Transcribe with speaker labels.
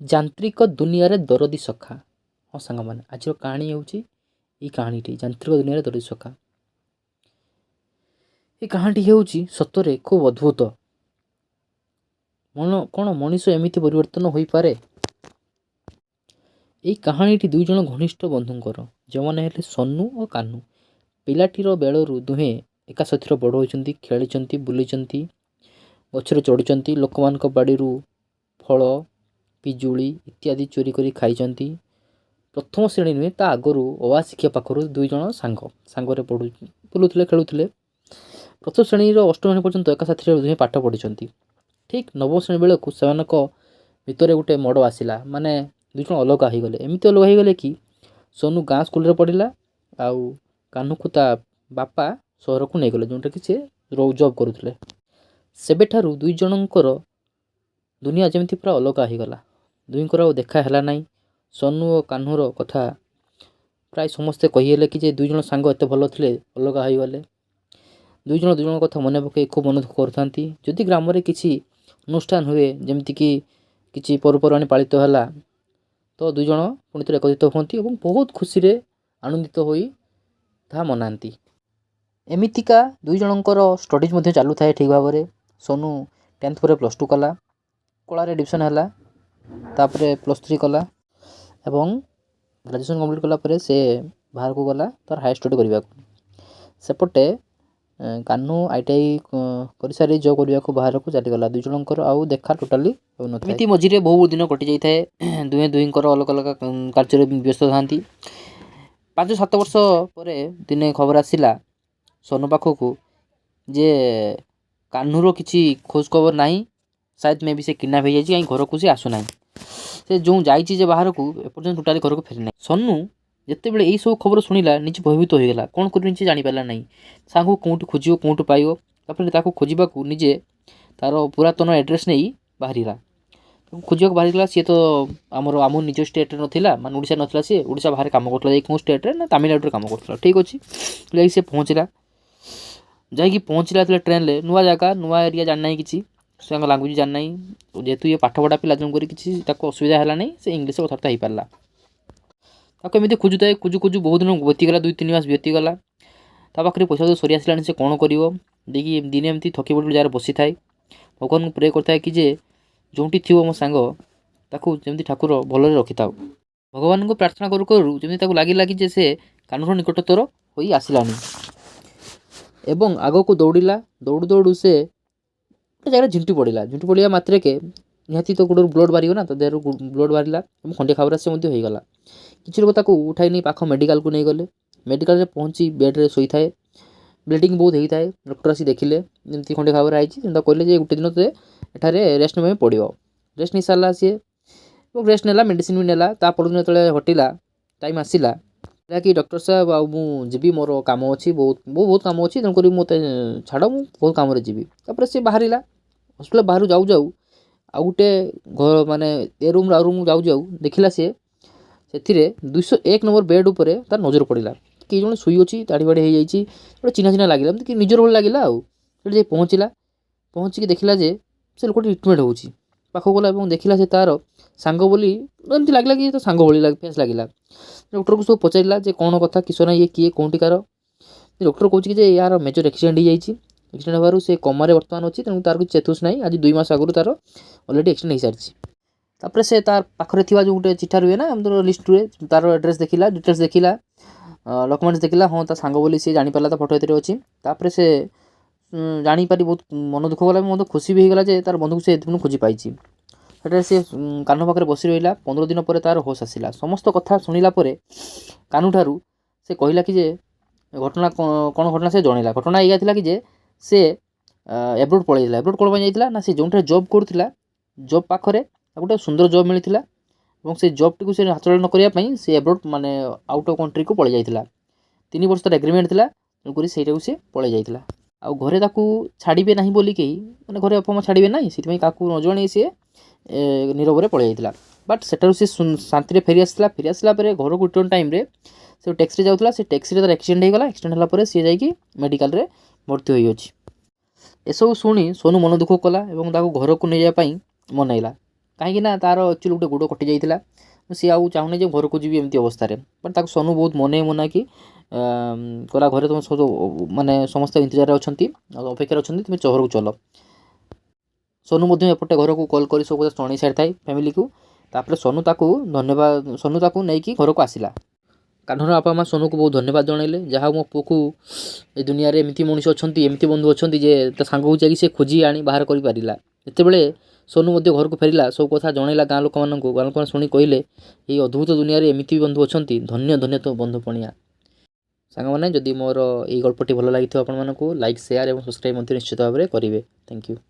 Speaker 1: ଯାନ୍ତ୍ରିକ ଦୁନିଆରେ ଦରଦୀ ସଖା। ହଁ ସାଙ୍ଗମାନେ, ଆଜିର କାହାଣୀ ହେଉଛି ଏଇ କାହାଣୀଟି, ଯାନ୍ତ୍ରିକ ଦୁନିଆରେ ଦରଦୀ ସଖା। ଏ କାହାଣୀଟି ହେଉଛି ସତରେ ଖୁବ୍ ଅଦ୍ଭୁତ। କ'ଣ ମଣିଷ ଏମିତି ପରିବର୍ତ୍ତନ ହୋଇପାରେ? ଏଇ କାହାଣୀଟି ଦୁଇ ଜଣ ଘନିଷ୍ଠ ବନ୍ଧୁଙ୍କର, ଯେଉଁମାନେ ହେଲେ ସୋନୁ ଓ କାହ୍ନୁ। ପିଲାଟିର ବେଳରୁ ଦୁହେଁ ଏକା ସାଥିରେ ବଡ଼ ହୋଇଛନ୍ତି, ଖେଳିଛନ୍ତି, ବୁଲିଛନ୍ତି, ଗଛରେ ଚଢ଼ିଛନ୍ତି, ଲୋକମାନଙ୍କ ବାଡ଼ିରୁ ଫଳ, ପିଜୁଳି ଇତ୍ୟାଦି ଚୋରି କରି ଖାଇଛନ୍ତି। ପ୍ରଥମ ଶ୍ରେଣୀ ନୁହେଁ, ତା ଆଗରୁ ଅଆ ଶିଖିବା ପାଖରୁ ଦୁଇ ଜଣ ସାଙ୍ଗରେ ବୁଲୁଥିଲେ, ଖେଳୁଥିଲେ। ପ୍ରଥମ ଶ୍ରେଣୀର ଅଷ୍ଟମ ଶ୍ରେଣୀ ପର୍ଯ୍ୟନ୍ତ ଏକା ସାଥିରେ ଦୁହେଁ ପାଠ ପଢ଼ିଛନ୍ତି। ଠିକ୍ ନବମ ଶ୍ରେଣୀ ବେଳକୁ ସେମାନଙ୍କ ଭିତରେ ଗୋଟେ ମଡ଼ ଆସିଲା, ମାନେ ଦୁଇ ଜଣ ଅଲଗା ହୋଇଗଲେ। ଏମିତି ଅଲଗା ହୋଇଗଲେ କି ସୋନୁ ଗାଁ ସ୍କୁଲରେ ପଢ଼ିଲା, ଆଉ କାହ୍ନୁକୁ ତା ବାପା ସହରକୁ ନେଇଗଲେ, ଯେଉଁଟାକି ସେ ଜବ୍ କରୁଥିଲେ। ସେବେଠାରୁ ଦୁଇ ଜଣଙ୍କର ଦୁନିଆ ଯେମିତି ପୁରା ଅଲଗା ହୋଇଗଲା। ଦୁହିଁଙ୍କର ଆଉ ଦେଖା ହେଲା ନାହିଁ। ସୋନୁ ଓ କାହ୍ନୁର କଥା ପ୍ରାୟ ସମସ୍ତେ କହିଲେ କି ଯେ ଦୁଇ ଜଣ ସାଙ୍ଗ ଏତେ ଭଲ ଥିଲେ, ଅଲଗା ହୋଇଗଲେ। ଦୁଇ ଜଣଙ୍କ କଥା ମନେ ପକାଇ ଖୁବ୍ ମନ ଦୁଃଖ କରୁଥାନ୍ତି। ଯଦି ଗ୍ରାମରେ କିଛି ଅନୁଷ୍ଠାନ ହୁଏ, ଯେମିତିକି କିଛି ପର୍ବପର୍ବାଣି ପାଳିତ ହେଲା, ତ ଦୁଇ ଜଣ ପୁଣି ଥରେ ଏକତ୍ରିତ ହୁଅନ୍ତି ଏବଂ ବହୁତ ଖୁସିରେ ଆନନ୍ଦିତ ହୋଇ ତାହା ମନାନ୍ତି। ଏମିତିକା ଦୁଇ ଜଣଙ୍କର ଷ୍ଟଡ଼ିଜ୍ ମଧ୍ୟ ଚାଲୁଥାଏ ଠିକ୍ ଭାବରେ। ସୋନୁ 10th ପରେ +2 କଲା, କଳାରେ ଆଡମିସନ୍ ହେଲା, ତାପରେ +3 କଲା ଏବଂ ଗ୍ରାଜୁଏସନ୍ କମ୍ପ୍ଲିଟ୍ କଲା ପରେ ସେ ବାହାରକୁ ଗଲା ତା'ର ହାୟର ଷ୍ଟଡ଼ି କରିବାକୁ। ସେପଟେ କାହ୍ନୁ ITI କରିସାରି ଜବ୍ କରିବାକୁ ବାହାରକୁ ଚାଲିଗଲା। ଦୁଇ ଜଣଙ୍କର ଆଉ ଦେଖା ଟୋଟାଲି ହେଉନଥାଏ। ଏମିତି ମଝିରେ ବହୁ ଦିନ କଟିଯାଇଥାଏ। ଦୁହିଁଙ୍କର ଅଲଗା ଅଲଗା କାର୍ଯ୍ୟରେ ବ୍ୟସ୍ତ ଥାନ୍ତି। 5-7 ବର୍ଷ ପରେ ଦିନେ ଖବର ଆସିଲା ସୋନୁ ପାଖକୁ ଯେ କାହ୍ନୁର କିଛି ଖୋଜ ଖବର ନାହିଁ, ସାୟଦ ମେ ବି ସେ କିଡ଼ନାପ୍ ହେଇଯାଇଛି, କାହିଁ ଘରକୁ ସେ ଆସୁନାହିଁ। ସେ ଯେଉଁ ଯାଇଛି ଯେ ବାହାରକୁ, ଏପର୍ଯ୍ୟନ୍ତ ଟୋଟାଲି ଘରକୁ ଫେରିନାହିଁ। ସୋନୁ ଯେତେବେଳେ ଏଇସବୁ ଖବର ଶୁଣିଲା, ନିଜେ ଭୟଭୀତ ହୋଇଗଲା। କ'ଣ କରିବ ନିଜେ ଜାଣିପାରିଲା ନାହିଁ। ସାଙ୍ଗକୁ କେଉଁଠୁ ଖୋଜିବ, କେଉଁଠୁ ପାଇବ। ତାପରେ ତାକୁ ଖୋଜିବାକୁ ନିଜେ ତା'ର ପୁରାତନ ଆଡ୍ରେସ୍ ନେଇ ବାହାରିଲା। ଖୋଜିବାକୁ ବାହାରିଲା। ସିଏ ତ ଆମ ନିଜ ଷ୍ଟେଟ୍ରେ ନଥିଲା, ମାନେ ଓଡ଼ିଶା ନଥିଲା। ସିଏ ଓଡ଼ିଶା ବାହାରେ କାମ କରୁଥିଲା। ଯାଇ କେଉଁ ଷ୍ଟେଟ୍ରେ ନା ତାମିଲନାଡ଼ୁରେ କାମ କରୁଥିଲା। ଠିକ୍ ଅଛି, ଯାଇକି ସେ ପହଞ୍ଚିଲା। ଯେତେବେଳେ ଟ୍ରେନ୍ରେ, ନୂଆ ଜାଗା, ନୂଆ ଏରିଆ, ଜାଣିନାହିଁ କିଛି, ସେ ତାଙ୍କ ଲାଙ୍ଗୁଏଜ୍ ଜାଣିନାହିଁ। ଯେହେତୁ ଇଏ ପାଠପଢ଼ା ପିଲା, ତେଣୁକରି କିଛି ତାକୁ ଅସୁବିଧା ହେଲା ନାହିଁ। ସେ ଇଂଲିଶରେ କଥାବାର୍ତ୍ତା ହେଇପାରିଲା। ତାକୁ ଏମିତି ଖୋଜୁ ବହୁତ ଦିନ ବିତିଗଲା, 2-3 ମାସ ବିତିଗଲା। ତା ପାଖରେ ପଇସା ସରି ଆସିଲାଣି। ସେ କ'ଣ କରିବ? ଦେଇକି ଦିନେ ଏମିତି ଥକି ପଡ଼ି ଜାଗାରେ ବସିଥାଏ। ଭଗବାନଙ୍କୁ ପ୍ରେ କରିଥାଏ କି ଯେ ଯେଉଁଠି ଥିବ ମୋ ସାଙ୍ଗ, ତାକୁ ଯେମିତି ଠାକୁର ଭଲରେ ରଖିଥାଉ। ଭଗବାନଙ୍କୁ ପ୍ରାର୍ଥନା କରୁ କରୁ ଯେମିତି ତାକୁ ଲାଗିଲା କି ଯେ ସେ କାହ୍ନୁର ନିକଟତର ହୋଇ ଆସିଲାଣି ଏବଂ ଆଗକୁ ଦୌଡ଼ିଲା। ଦୌଡ଼ୁ ସେ ଗୋଟେ ଜାଗାରେ ଝିଣ୍ଟି ପଡ଼ିବା ମାତ୍ରକେ ନିହାତି ତ ଗୋଡ଼ରୁ ବ୍ଲଡ଼ ବାହାରିବ ନା, ତ ଦେହରୁ ବ୍ଲଡ଼ ବାହାରିଲା ଏବଂ ଖଣ୍ଡିଆ ଖାବରା ସେ ମଧ୍ୟ ହୋଇଗଲା। କିଛି ଲୋକ ତାକୁ ଉଠାଇ ନେଇ ପାଖ ମେଡ଼ିକାଲକୁ ନେଇଗଲେ। ମେଡ଼ିକାଲରେ ପହଞ୍ଚି ବେଡ଼୍ରେ ଶୋଇଥାଏ। ବ୍ଲିଡ଼ିଂ ବହୁତ ହେଇଥାଏ। ଡକ୍ଟର ଆସି ଦେଖିଲେ ଯେମିତି ଖଣ୍ଡିଆ ଖାବରା ହେଇଛି, ତାକୁ କହିଲେ ଯେ ଗୋଟେ ଦିନ ସେ ଏଠାରେ ରେଷ୍ଟ ନେବା ପାଇଁ ପଡ଼ିବ। ରେଷ୍ଟ ନେଇସାରିଲା ସିଏ ଏବଂ ରେଷ୍ଟ ନେଲା, ମେଡ଼ିସିନ ବି ନେଲା। ତା ପରଦିନ ଯେତେବେଳେ ହଟିଲା, ଟାଇମ୍ ଆସିଲା କି ଡକ୍ଟର ସାହେବ ଆଉ ମୁଁ ଯିବି, ମୋର କାମ ଅଛି, ବହୁତ କାମ ଅଛି, ତେଣୁକରି ମୋତେ ଛାଡ଼, ମୁଁ ବହୁତ କାମରେ ଯିବି। ତାପରେ ସେ ବାହାରିଲା। ହସ୍ପିଟାଲ ବାହାରୁ ଯାଉ ଆଉ ଗୋଟେ ଘର, ମାନେ ଏ ରୁମ୍ରୁ ଆଉ ରୁମ୍ ଯାଉ ଦେଖିଲା ସିଏ ସେଥିରେ 201 ନମ୍ବର ବେଡ଼୍ ଉପରେ ତାର ନଜର ପଡ଼ିଲା। କିଏ ଜଣେ ଶୋଇଅଛି, ଦାଢ଼ି ବାଢ଼ି ହେଇଯାଇଛି, ଗୋଟେ ଚିହ୍ନା ଲାଗିଲା, ଏମିତି କି ନିଜର ଭଳି ଲାଗିଲା। ଆଉ ସେଠି ଯାଇ ପହଞ୍ଚିକି ଦେଖିଲା ଯେ ସେ ଲୋକଟି ଟ୍ରିଟମେଣ୍ଟ ହେଉଛି। ପାଖକୁ ଗଲା ଏବଂ ଦେଖିଲା ସେ ତା'ର ସାଙ୍ଗ ବୋଲି, ଏମିତି ଲାଗିଲା କି ତ ସାଙ୍ଗ ଭଳି ଫେସ୍ ଲାଗିଲା। ଡକ୍ଟରକୁ ସବୁ ପଚାରିଲା ଯେ କ'ଣ କଥା, କିସ ନାହିଁ, ଇଏ କିଏ, କେଉଁଠିକାର? ଡକ୍ଟର କହୁଛି କି ଯେ ୟାର ମେଜର ଆକ୍ସିଡେଣ୍ଟ ହେଇଯାଇଛି। ଆକ୍ସିଡେଣ୍ଟ ହେବାରୁ ସେ କୋମାରେ ବର୍ତ୍ତମାନ ଅଛି, ତେଣୁ ତା'ର କିଛି ଚେତୁଷ ନାହିଁ। ଆଜି 2 ମାସ ଆଗରୁ ତା'ର ଅଲରେଡ଼ି ଆକ୍ସିଡେଣ୍ଟ ହେଇସାରିଛି। ତାପରେ ସେ ତା ପାଖରେ ଥିବା ଯେଉଁ ଗୋଟେ ଚିଠା ରୁହେ ନା, ଆମର ଲିଷ୍ଟ ରୁହେ, ତା'ର ଆଡ୍ରେସ୍ ଦେଖିଲା, ଡିଟେଲ୍ସ ଦେଖିଲା, ଡକୁମେଣ୍ଟସ୍ ଦେଖିଲା। ହଁ, ତା ସାଙ୍ଗ ବୋଲି ସେ ଜାଣିପାରିଲା, ତା ଫଟୋ ଏଥିରେ ଅଛି। ତାପରେ ସେ ଜାଣିପାରି ବହୁତ ମନ ଦୁଃଖ କଲା ଏବଂ ମଧ୍ୟ ଖୁସି ବି ହେଇଗଲା ଯେ ତା'ର ବନ୍ଧୁକୁ ସେ ଏଥିପାଇଁ ଖୋଜି ପାଇଛି। ସେଠାରେ ସେ କାହ୍ନୁ ପାଖରେ ବସି ରହିଲା। 15 ଦିନ ପରେ ତା'ର ହୋସ୍ ଆସିଲା। ସମସ୍ତ କଥା ଶୁଣିଲା ପରେ କାହ୍ନୁଠାରୁ ସେ କହିଲା କି ଯେ ଘଟଣା କ'ଣ ଘଟଣା ସେ ଜଣେଇଲା। ଘଟଣା ଏଇଆ ଥିଲା କି ଯେ ସେ ଏବ୍ରୋଡ଼ ପଳେଇଥିଲା। ଏବ୍ରୋଡ଼ କ'ଣ ପାଇଁ ଯାଇଥିଲା ନା, ସେ ଯେଉଁଠାରେ ଜବ୍ କରୁଥିଲା, ଜବ୍ ପାଖରେ ତାକୁ ଗୋଟେ ସୁନ୍ଦର ଜବ୍ ମିଳିଥିଲା ଏବଂ ସେ ଜବ୍ଟିକୁ ସେ ହାତଛଡ଼ା କରିବା ପାଇଁ ସେ ଏବ୍ରୋଡ଼, ମାନେ ଆଉଟ୍ ଅଫ୍ କଣ୍ଟ୍ରିକୁ ପଳେଇ ଯାଇଥିଲା। 3 ବର୍ଷ ତାର ଏଗ୍ରିମେଣ୍ଟ ଥିଲା, ତେଣୁକରି ସେଇଟାକୁ ସେ ପଳେଇ ଯାଇଥିଲା। ଆଉ ଘରେ ତାକୁ ଛାଡ଼ିବେ ନାହିଁ ବୋଲି କେହି, ମାନେ ଘରେ ବାପା ମାଆ ଛାଡ଼ିବେ ନାହିଁ, ସେଥିପାଇଁ କାହାକୁ ନ ଜଣେଇ ସିଏ ନୀରବରେ ପଳେଇ ଯାଇଥିଲା। ବଟ୍ ସେଠାରୁ ସେ ଶାନ୍ତିରେ ଫେରିଆସିଲା ପରେ ଘରକୁ ରିଟର୍ନ ଟାଇମ୍ରେ ସେ ଟ୍ୟାକ୍ସିରେ ଯାଉଥିଲା। ସେ ଟ୍ୟାକ୍ସିରେ ତାର ଆକ୍ସିଡେଣ୍ଟ ହେଇଗଲା। ଆକ୍ସିଡେଣ୍ଟ ହେଲା ପରେ ସିଏ ଯାଇକି ମେଡ଼ିକାଲରେ ଭର୍ତ୍ତି ହୋଇଅଛି। ଏସବୁ ଶୁଣି ସୋନୁ ମନ ଦୁଃଖ କଲା ଏବଂ ତାକୁ ଘରକୁ ନେଇଯିବା ପାଇଁ ମନେଇଲା। କାହିଁକି ନା ତା'ର ଆକ୍ଚୁଆଲି ଗୋଟେ ଗୋଡ଼ କଟି ଯାଇଥିଲା। ସିଏ ଆଉ ଚାହୁଁନି ଯେ ଘରକୁ ଯିବି ଏମିତି ଅବସ୍ଥାରେ। ବଟ୍ ତାକୁ ସୋନୁ ବହୁତ ମନାକି କହିଲା ଘରେ ତୁମ ସବୁ ମାନେ ସମସ୍ତେ ଇନ୍ତଜାରରେ ଅଛନ୍ତି ଆଉ ଅପେକ୍ଷାରେ ଅଛନ୍ତି, ତୁମେ ଘରକୁ ଚାଲ। ସୋନୁ ମଧ୍ୟ ଏପଟେ ଘରକୁ କଲ୍ କରି ସବୁ କଥା ଜଣାଇ ସାରିଥାଏ ଫ୍ୟାମିଲିକୁ। ତାପରେ ସୋନୁ ତାକୁ ନେଇକି ଘରକୁ ଆସିଲା। କାହ୍ନୁର ବାପା ମାଆ ସୋନୁକୁ ବହୁତ ଧନ୍ୟବାଦ ଜଣାଇଲେ, ଯାହା ମୋ ପୁଅକୁ ଏ ଦୁନିଆରେ ଏମିତି ମଣିଷ ଅଛନ୍ତି, ଏମିତି ବନ୍ଧୁ ଅଛନ୍ତି ଯେ ତା ସାଙ୍ଗକୁ ଯାଇକି ସେ ଖୋଜି ଆଣି ବାହାର କରିପାରିଲା। ଯେତେବେଳେ ସୋନୁ ମଧ୍ୟ ଘରକୁ ଫେରିଲା, ସବୁ କଥା ଜଣାଇଲା ଗାଁ ଲୋକମାନଙ୍କୁ। ଗାଁ ଲୋକମାନେ ଶୁଣି କହିଲେ, ଏଇ ଅଦ୍ଭୁତ ଦୁନିଆରେ ଏମିତି ବି ବନ୍ଧୁ ଅଛନ୍ତି, ଧନ୍ୟ ଧନ୍ୟ ତ ବନ୍ଧୁ ପଣିଆ। ସାଙ୍ଗମାନେ, ଯଦି ମୋର ଏଇ ଗଳ୍ପଟି ଭଲ ଲାଗିଥିବ ଆପଣମାନଙ୍କୁ, ଲାଇକ୍, ସେୟାର ଏବଂ ସବସ୍କ୍ରାଇବ୍ ମଧ୍ୟ ନିଶ୍ଚିତ ଭାବରେ କରିବେ। Thank you.